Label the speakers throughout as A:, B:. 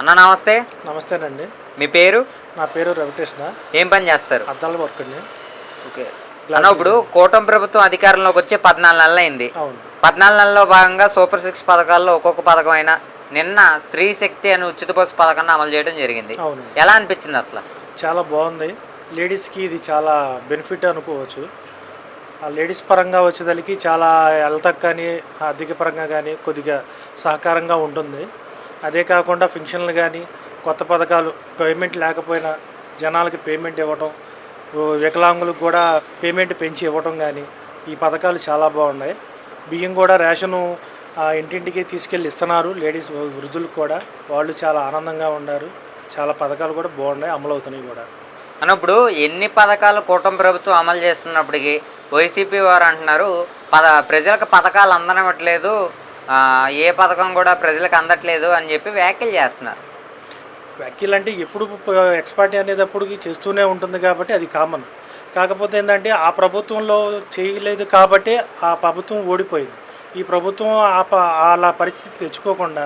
A: అన్న నమస్తే.
B: నమస్తేనండి.
A: మీ పేరు?
B: నా పేరు రవికృష్ణ.
A: ఏం పని చేస్తారు?
B: అద్దాల వర్క్ అండి.
A: ఓకే అన్న, ఇప్పుడు కూటమి ప్రభుత్వం అధికారంలోకి వచ్చి 14 నెలలు అయింది.
B: అవును.
A: 14 నెలల్లో భాగంగా సూపర్ 6 పథకాల్లో ఒక్కొక్క పథకం అయినా నిన్న స్త్రీ శక్తి అని ఉచిత బస్సు పథకాన్ని అమలు చేయడం జరిగింది.
B: అవును.
A: ఎలా అనిపించింది అసలు?
B: చాలా బాగుంది. లేడీస్కి ఇది చాలా బెనిఫిట్ అనుకోవచ్చు. ఆ లేడీస్ పరంగా వచ్చేదానికి చాలా హెల్త్కి కానీ ఆర్థిక పరంగా కానీ కొద్దిగా సహకారంగా ఉంటుంది. అదే కాకుండా ఫంక్షన్లు కానీ కొత్త పథకాలు పేమెంట్ లేకపోయినా జనాలకి పేమెంట్ ఇవ్వటం, వికలాంగులకు కూడా పేమెంట్ పెంచి ఇవ్వటం కానీ ఈ పథకాలు చాలా బాగున్నాయి. బియ్యం కూడా రేషను ఇంటింటికి తీసుకెళ్ళి ఇస్తున్నారు. లేడీస్ వృద్ధులకు కూడా వాళ్ళు చాలా ఆనందంగా ఉన్నారు. చాలా పథకాలు కూడా బాగున్నాయి, అమలవుతున్నాయి కూడా.
A: అన్నప్పుడు ఎన్ని పథకాలు కూటమి ప్రభుత్వం అమలు చేస్తున్నప్పటికీ వైసీపీ వారు అంటున్నారు ప్రజలకు పథకాలు అందనట్లేదు, ఏ పథకం కూడా ప్రజలకు అందట్లేదు అని చెప్పి వ్యాఖ్యలు చేస్తున్నారు.
B: వ్యాఖ్యలు అంటే ఎప్పుడు ఎక్స్పర్టీ అనేటప్పటికి చేస్తూనే ఉంటుంది కాబట్టి అది కామన్. కాకపోతే ఏంటంటే ఆ ప్రభుత్వంలో చేయలేదు కాబట్టి ఆ ప్రభుత్వం ఓడిపోయింది. ఈ ప్రభుత్వం అలా పరిస్థితి తెచ్చుకోకుండా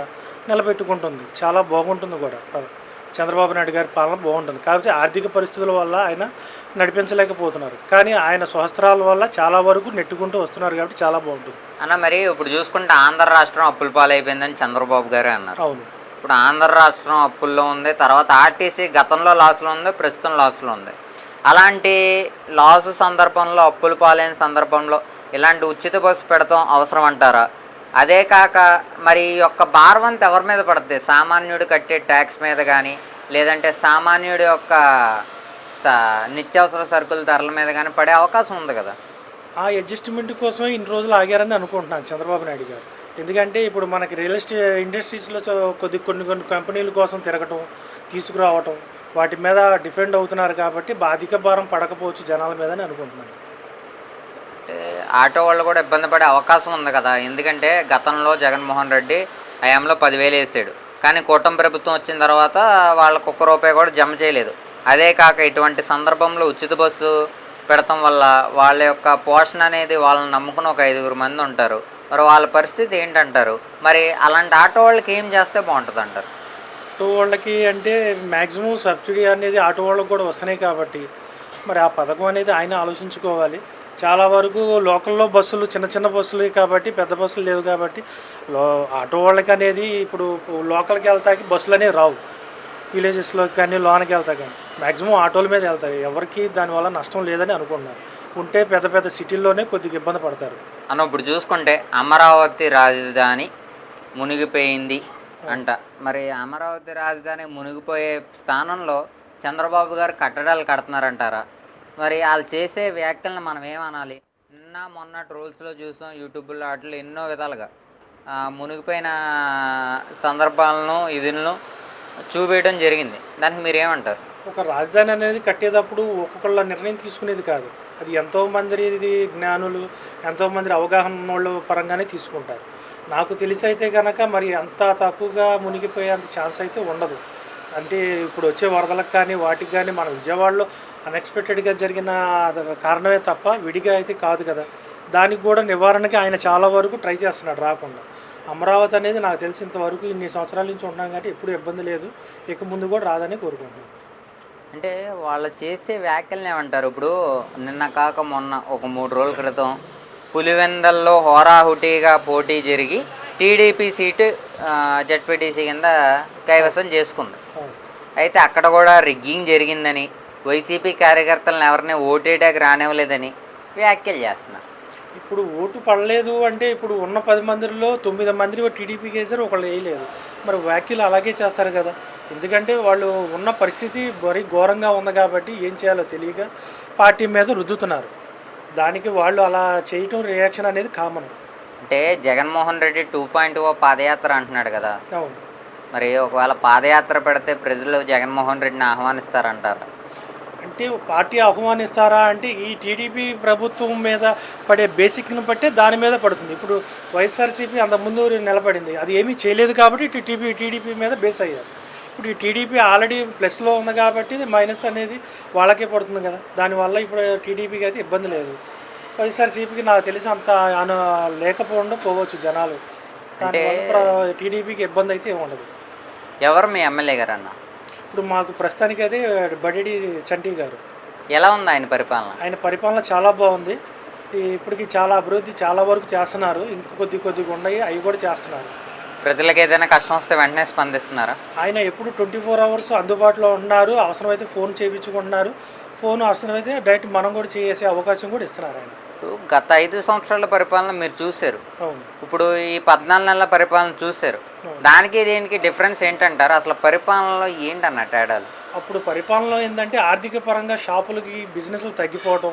B: నిలబెట్టుకుంటుంది. చాలా బాగుంటుంది కూడా. చంద్రబాబు నాయుడు గారి పాలన బాగుంటుంది. కాకపోతే ఆర్థిక పరిస్థితుల వల్ల ఆయన నడిపించలేకపోతున్నారు. కానీ ఆయన స్వహస్త్రాల వల్ల చాలా వరకు నెట్టుకుంటూ వస్తున్నారు కాబట్టి చాలా బాగుంటుంది
A: అన్న. మరి ఇప్పుడు చూసుకుంటే ఆంధ్ర రాష్ట్రం అప్పుల పాలైపోయిందని చంద్రబాబు గారే అన్నారు.
B: అవును.
A: ఇప్పుడు ఆంధ్ర రాష్ట్రం అప్పుల్లో ఉంది, తర్వాత ఆర్టీసీ గతంలో లాస్లో ఉంది, ప్రస్తుతం లాస్లో ఉంది. అలాంటి లాస్ సందర్భంలో, అప్పుల పాలైన సందర్భంలో ఇలాంటి ఉచిత బస్సు పెడతాం అవసరం అంటారా? అదే కాక మరి ఈ యొక్క భారవంత ఎవరి మీద పడుతుంది? సామాన్యుడు కట్టే ట్యాక్స్ మీద కానీ, లేదంటే సామాన్యుడి యొక్క నిత్యావసర సరుకుల ధరల మీద కానీ పడే అవకాశం ఉంది కదా.
B: ఆ అడ్జస్ట్మెంట్ కోసమే ఇన్ని రోజులు ఆగారని అనుకుంటున్నాను చంద్రబాబు నాయుడు గారు. ఎందుకంటే ఇప్పుడు మనకి రియల్ ఎస్టేట్ ఇండస్ట్రీస్లో కొన్ని కంపెనీల కోసం తిరగటం, తీసుకురావటం, వాటి మీద డిపెండ్ అవుతున్నారు కాబట్టి అధిక భారం పడకపోవచ్చు జనాల మీద అని అనుకుంటున్నాను.
A: ఆటో వాళ్ళు కూడా ఇబ్బంది పడే అవకాశం ఉంది కదా. ఎందుకంటే గతంలో జగన్మోహన్ రెడ్డి హయాంలో 10,000 వేసాడు, కానీ కూటమి ప్రభుత్వం వచ్చిన తర్వాత వాళ్ళకు ₹1 కూడా జమ చేయలేదు. అదే కాక ఇటువంటి సందర్భంలో ఉచిత బస్సు పెడతాం వల్ల వాళ్ళ యొక్క పోషణ అనేది వాళ్ళని నమ్ముకుని ఒక 5 మంది ఉంటారు. మరి వాళ్ళ పరిస్థితి ఏంటంటారు? మరి అలాంటి ఆటో వాళ్ళకి ఏం చేస్తే బాగుంటుంది అంటారు?
B: ఆటో వాళ్ళకి అంటే మ్యాక్సిమం సబ్సిడీ అనేది ఆటో వాళ్ళకి కూడా వస్తున్నాయి కాబట్టి మరి ఆ పథకం అనేది ఆయన ఆలోచించుకోవాలి. చాలా వరకు లోకల్లో బస్సులు చిన్న చిన్న బస్సులు కాబట్టి పెద్ద బస్సులు లేవు కాబట్టి ఆటో వాళ్ళకి అనేది ఇప్పుడు లోకల్కి వెళ్తాకి బస్సులు అనేవి రావు. విలేజెస్లోకి కానీ లోనకి వెళ్తా కానీ మ్యాక్సిమం ఆటోల మీద వెళ్తాయి. ఎవరికి దానివల్ల నష్టం లేదని అనుకుంటున్నారు. ఉంటే పెద్ద పెద్ద సిటీల్లోనే కొద్దిగా ఇబ్బంది పడతారు
A: అన్న. ఇప్పుడు చూసుకుంటే అమరావతి రాజధాని మునిగిపోయింది అంట. మరి అమరావతి రాజధాని మునిగిపోయే స్థానంలో చంద్రబాబు గారు కట్టడాలు కడుతున్నారంటారా? మరి వాళ్ళు చేసే వ్యాఖ్యలను మనం ఏమనాలి? నిన్న మొన్న ట్రోల్స్లో చూసాం, యూట్యూబ్లో వాటిలో ఎన్నో విధాలుగా మునిగిపోయిన సందర్భాలను ఇదిలను చూపించడం జరిగింది. దానికి మీరు ఏమంటారు?
B: ఒక రాజధాని అనేది కట్టేటప్పుడు ఒక్కొక్కళ్ళ నిర్ణయం తీసుకునేది కాదు. అది ఎంతోమంది జ్ఞానులు, ఎంతోమంది అవగాహన ఉన్నోళ్ళ పరంగానే తీసుకుంటారు. నాకు తెలిసి అయితే కనుక మరి అంత తక్కువగా మునిగిపోయేంత ఛాన్స్ అయితే ఉండదు. అంటే ఇప్పుడు వచ్చే వరదలకు కానీ వాటికి కానీ మన విజయవాడలో అన్ఎక్స్పెక్టెడ్గా జరిగిన కారణమే తప్ప విడిగా అయితే కాదు కదా. దానికి కూడా నివారణకి ఆయన చాలా వరకు ట్రై చేస్తున్నాడు రాకుండా. అమరావతి అనేది నాకు తెలిసి ఇంతవరకు ఇన్ని సంవత్సరాల నుంచి ఉన్నాం కాబట్టి ఎప్పుడు ఇబ్బంది లేదు. ఇక ముందు కూడా రాదని కోరుకుంటున్నాను.
A: అంటే వాళ్ళు చేసే వ్యాఖ్యలను ఏమంటారు? ఇప్పుడు నిన్న కాక మొన్న ఒక 3 రోజుల క్రితం పులివెందల్లో హోరాహుటీగా పోటీ జరిగి టీడీపీ సీటు జెడ్పీటీసీ కింద కైవసం చేసుకుంది. అయితే అక్కడ కూడా రిగ్గింగ్ జరిగిందని, వైసీపీ కార్యకర్తలను ఎవరిని ఓటేటాకి రానివ్వలేదని వ్యాఖ్యలు చేస్తున్నారు.
B: ఇప్పుడు ఓటు పడలేదు అంటే ఇప్పుడు ఉన్న 10 మందిలో 9 మంది టీడీపీకి వేసారు, ఒకళ్ళు వేయలేదు. మరి వ్యాఖ్యలు అలాగే చేస్తారు కదా. ఎందుకంటే వాళ్ళు ఉన్న పరిస్థితి మరీ ఘోరంగా ఉంది కాబట్టి ఏం చేయాలో తెలియక పార్టీ మీద రుద్దుతున్నారు. దానికి వాళ్ళు అలా చేయటం రియాక్షన్ అనేది కామన్.
A: అంటే జగన్మోహన్ రెడ్డి 2.0 పాదయాత్ర అంటున్నాడు కదా.
B: అవును.
A: మరి ఒకవేళ పాదయాత్ర పెడితే ప్రజలు జగన్మోహన్ రెడ్డిని ఆహ్వానిస్తారంటారు?
B: అంటే పార్టీ ఆహ్వానిస్తారా అంటే ఈ టీడీపీ ప్రభుత్వం మీద పడే బేసిక్ని బట్టే దాని మీద పడుతుంది. ఇప్పుడు వైఎస్ఆర్సీపీ అంతకుముందు నిలబడింది, అది ఏమీ చేయలేదు కాబట్టి టీడీపీ మీద బేస్ అయ్యారు. ఇప్పుడు ఈ టీడీపీ ఆల్రెడీ ప్లస్లో ఉంది కాబట్టి మైనస్ అనేది వాళ్ళకే పడుతుంది కదా. దానివల్ల ఇప్పుడు టీడీపీకి అయితే ఇబ్బంది లేదు. వైఎస్ఆర్సీపీకి నాకు తెలిసి అంత లేకపోవడం పోవచ్చు జనాలు. దానివల్ల టీడీపీకి ఇబ్బంది అయితే ఏమి ఉండదు.
A: ఎవరు మీ ఎమ్మెల్యే గారు అన్న?
B: ఇప్పుడు మాకు ప్రస్తుతానికి అయితే బడిడి చంటి గారు.
A: ఎలా ఉంది ఆయన పరిపాలన?
B: ఆయన పరిపాలన చాలా బాగుంది. ఇప్పటికి చాలా అభివృద్ధి చాలా వరకు చేస్తున్నారు. ఇంకా కొద్దిగా ఉన్నాయి, అవి కూడా చేస్తున్నారు.
A: ప్రజలకు ఏదైనా కష్టం వస్తే వెంటనే స్పందిస్తున్నారా?
B: ఆయన ఎప్పుడు 24 అవర్స్ అందుబాటులో ఉన్నారు. అవసరమైతే ఫోన్ చేయించుకుంటున్నారు. ఫోన్ అవసరమైతే డైరెక్ట్ మనం కూడా చేసే అవకాశం కూడా ఇస్తున్నారు ఆయన.
A: ఇప్పుడు గత 5 సంవత్సరాల పరిపాలన మీరు చూశారు,
B: అవును.
A: ఇప్పుడు ఈ 14 నెలల పరిపాలన చూశారు. దానికి దీనికి డిఫరెన్స్ ఏంటంటారు? అసలు పరిపాలనలో ఏంటన్న తేడాలు?
B: అప్పుడు పరిపాలనలో ఏంటంటే ఆర్థిక పరంగా షాపులకి బిజినెస్లు తగ్గిపోవడం,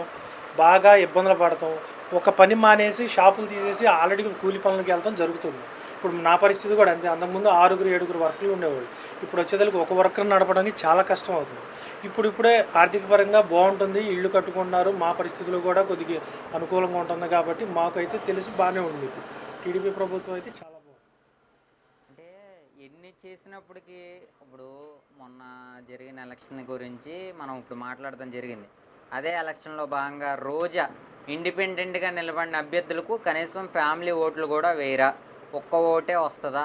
B: బాగా ఇబ్బందులు పడటం, ఒక పని మానేసి షాపులు తీసేసి ఆల్రెడీ కూలి పనులకి వెళ్తాం జరుగుతుంది. ఇప్పుడు నా పరిస్థితి కూడా అంతే. అంతకుముందు 6-7 వర్కులు ఉండేవాళ్ళు. ఇప్పుడు వచ్చేదానికి ఒక వర్కర్ నడపడానికి చాలా కష్టం అవుతుంది. ఇప్పుడే ఆర్థిక పరంగా బాగుంటుంది, ఇల్లు కట్టుకున్నారు. మా పరిస్థితులు కూడా కొద్దిగా అనుకూలంగా ఉంటుంది కాబట్టి మాకైతే తెలిసి బాగానే ఉంది. ఇప్పుడు టీడీపీ ప్రభుత్వం అయితే చాలా బాగుంది.
A: అంటే ఎన్ని చేసినప్పటికీ ఇప్పుడు మొన్న జరిగిన ఎలక్షన్ గురించి మనం ఇప్పుడు మాట్లాడడం జరిగింది. అదే ఎలక్షన్లో భాగంగా రోజా ఇండిపెండెంట్గా నిలబడిన అభ్యర్థులకు కనీసం ఫ్యామిలీ ఓట్లు కూడా వేయరా, ఒక్క ఓటే వస్తుందా,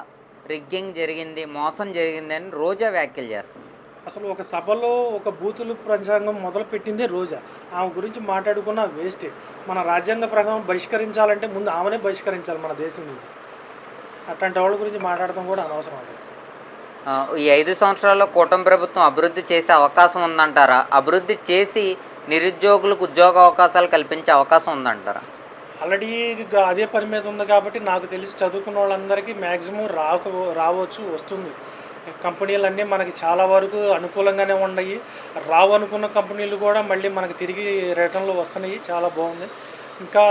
A: రిగ్గింగ్ జరిగింది, మోసం జరిగింది అని రోజా వ్యాఖ్యలు చేస్తుంది.
B: అసలు ఒక సభలో ఒక బూతులు ప్రసంగం మొదలు పెట్టిందే రోజా. ఆమె గురించి మాట్లాడుకున్న వేస్టే. మన రాజ్యాంగ ప్రకారం బహిష్కరించాలంటే ముందు ఆమెనే బహిష్కరించాలి మన దేశం నుంచి. అట్లాంటి వాళ్ళ గురించి మాట్లాడటం కూడా అనవసరం అసలు.
A: ఈ 5 సంవత్సరాల్లో కూటమి ప్రభుత్వం అభివృద్ధి చేసే అవకాశం ఉందంటారా? అభివృద్ధి చేసి నిరుద్యోగులకు ఉద్యోగ అవకాశాలు కల్పించే అవకాశం ఉందంటారా?
B: ఆల్రెడీ అదే పని మీద ఉంది కాబట్టి నాకు తెలిసి చదువుకున్న వాళ్ళందరికీ మ్యాక్సిమం రావచ్చు, వస్తుంది. కంపెనీలన్నీ మనకి చాలా వరకు అనుకూలంగానే ఉన్నాయి. రావు అనుకున్న కంపెనీలు కూడా మళ్ళీ మనకి తిరిగి రిటర్న్లో వస్తున్నాయి. చాలా బాగుంది. ఇంకా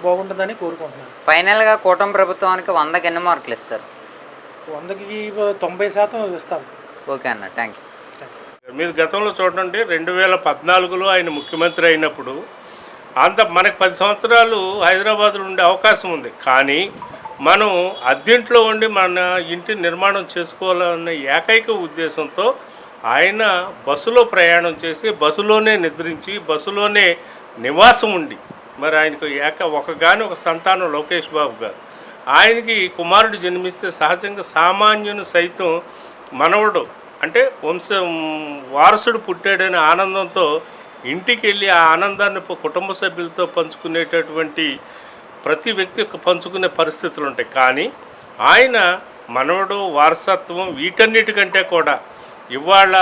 B: బాగుంటుందని కోరుకుంటున్నాను.
A: ఫైనల్గా కూటమి ప్రభుత్వానికి 100కి ఎన్ని మార్కులు ఇస్తారు?
B: 100కి 90% ఇస్తాను.
A: ఓకే అన్న, థ్యాంక్ యూ.
C: మీరు గతంలో చూడండి, 2014లో ఆయన ముఖ్యమంత్రి అయినప్పుడు మనకు 10 సంవత్సరాలు హైదరాబాద్లో ఉండే అవకాశం ఉంది. కానీ మనం అద్దెంట్లో ఉండి మన ఇంటి నిర్మాణం చేసుకోవాలన్న ఏకైక ఉద్దేశంతో ఆయన బస్సులో ప్రయాణం చేసి, బస్సులోనే నిద్రించి, బస్సులోనే నివాసం ఉండి, మరి ఆయనకు ఒక సంతానం లోకేష్ బాబు గారు. ఆయనకి కుమారుడు జన్మిస్తే సహజంగా సామాన్యుని సైతం మనవడు అంటే వారసుడు పుట్టాడనే ఆనందంతో ఇంటికి వెళ్ళి ఆ ఆనందాన్ని కుటుంబ సభ్యులతో పంచుకునేటటువంటి ప్రతి వ్యక్తి పంచుకునే పరిస్థితులు ఉంటాయి. కానీ ఆయన మనవడు, వారసత్వం వీటన్నిటికంటే కూడా ఇవాళ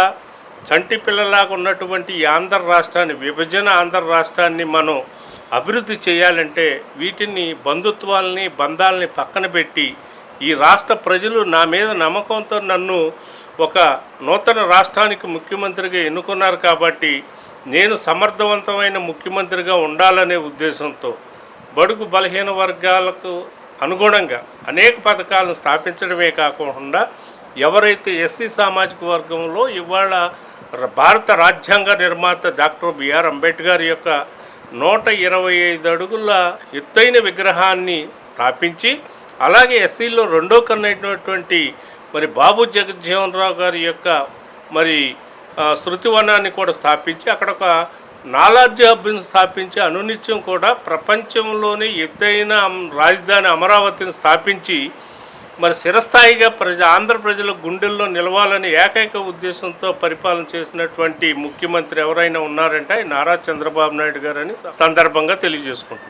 C: చంటి పిల్లలాగా ఉన్నటువంటి ఈ ఆంధ్ర రాష్ట్రాన్ని, విభజన ఆంధ్ర రాష్ట్రాన్ని మనం అభివృద్ధి చేయాలంటే వీటిని బంధుత్వాలని, బంధాలని పక్కన పెట్టి ఈ రాష్ట్ర ప్రజలు నా మీద నమ్మకంతో నన్ను ఒక నూతన రాష్ట్రానికి ముఖ్యమంత్రిగా ఎన్నుకున్నారు కాబట్టి నేను సమర్థవంతమైన ముఖ్యమంత్రిగా ఉండాలనే ఉద్దేశంతో బడుగు బలహీన వర్గాలకు అనుగుణంగా అనేక పథకాలను స్థాపించడమే కాకుండా ఎవరైతే ఎస్సీ సామాజిక వర్గంలో ఇవాళ భారత రాజ్యాంగ నిర్మాత డాక్టర్ బిఆర్ అంబేద్కర్ యొక్క 125 అడుగుల ఎత్తైన విగ్రహాన్ని స్థాపించి, అలాగే ఎస్సీలో రెండో కన్నైనటువంటి మరి బాబు జగజ్జీవన్ రావు గారి యొక్క మరి శృతివనాన్ని కూడా స్థాపించి, అక్కడ ఒక నాలెడ్జ్ హబ్ని స్థాపించి, అనునిత్యం కూడా ప్రపంచంలోనే ఎత్తైన రాజధాని అమరావతిని స్థాపించి మరి చిరస్థాయిగా ఆంధ్ర ప్రజల గుండెల్లో నిలవాలని ఏకైక ఉద్దేశంతో పరిపాలన చేసినటువంటి ముఖ్యమంత్రి ఎవరైనా ఉన్నారంటే నారా చంద్రబాబు నాయుడు గారని సందర్భంగా తెలియజేసుకుంటున్నాను.